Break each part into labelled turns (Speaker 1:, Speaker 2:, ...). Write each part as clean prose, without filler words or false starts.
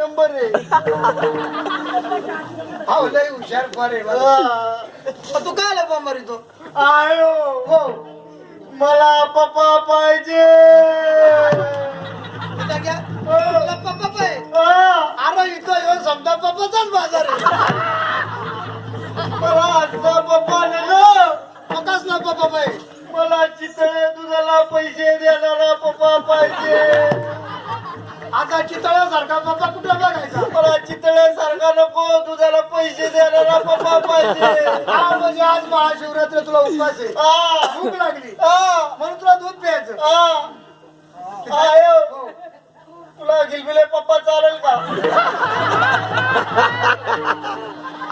Speaker 1: Number आहे.
Speaker 2: हो लय हुशार फार आहे
Speaker 1: हा.
Speaker 2: तू काय आला मारितो
Speaker 1: आयो
Speaker 2: हो
Speaker 1: मला पप्पा पाहिजे.
Speaker 2: घ्या पप्पा पाय अरे इथं येऊन समजा पप्पाचाच बाजार आहे.
Speaker 1: मला आजचा पप्पा नाही
Speaker 2: कसला पप्पा पाय
Speaker 1: मला चितळे दुधाला पैसे देणारा पप्पा पाहिजे.
Speaker 2: आता चितळ्यासारखा पप्पा कुठं बघायचा.
Speaker 1: मला चितळ्यासारखा नको दुधाला पैसे देणारा पप्पा पाहिजे.
Speaker 2: हा म्हणजे आज महाशिवरात्र तुला उपवास आहे. भूक लागली म्हणून तुला दूध प्यायचं.
Speaker 1: आयो तुला गिलबिले पप्पा चालेल का.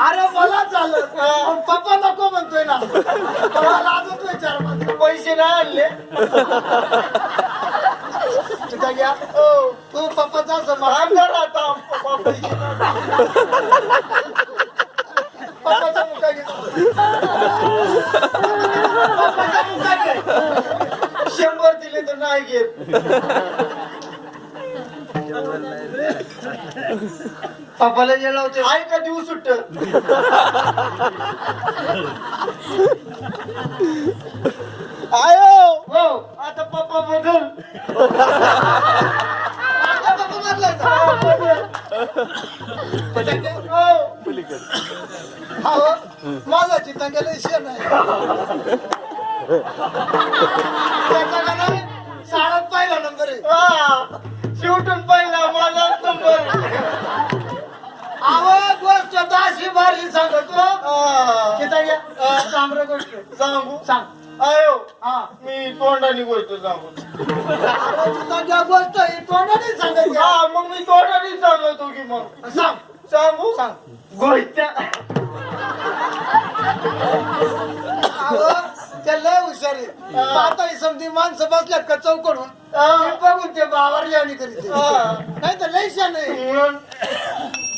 Speaker 2: अरे मला चालत पण पप्पा नको म्हणतोय ना. मला लाजतोय चार माणसं.
Speaker 1: पैसे नाही आणले.
Speaker 2: तिथं घ्या तू पप्पाचा
Speaker 1: मान कर आता पप्पा पैसे
Speaker 2: पप्पाचा मुका घे. पप्पाचा मुका घे.
Speaker 1: 100 दिले तर नाही घेत.
Speaker 2: पप्पाला जे लावते
Speaker 1: आहे का देऊ सुट्ट. आयो
Speaker 2: हो
Speaker 1: आता पप्पा बदल.
Speaker 2: आता पप्पा मारलाय का? हा हो. माझा चितंग्याला शेण आहे. त्याचा का नाही शाळेत पहिला नंबर आहे.
Speaker 1: शेवटून पहिला माझा नंबर.
Speaker 2: आवाज गोष्ट अशी भारी सांगतो. चितंग्या सांग रे गोष्ट.
Speaker 1: सांगू
Speaker 2: सांग.
Speaker 1: आयो
Speaker 2: हा
Speaker 1: मी तोंडाने गोष्ट सांगू.
Speaker 2: चितंग्या गोष्ट ही तोंडाने सांगायची.
Speaker 1: हा मग मी तोंडाने सांगतो की मग
Speaker 2: सांग
Speaker 1: सांगू
Speaker 2: सांग.
Speaker 1: गोष्ट.
Speaker 2: त्या लय हुशार आहे. आता ही समधी माणसं बसल्या का चौकडून ते बघून ते बावरली आणि करीत नाही तर लय शान आहे.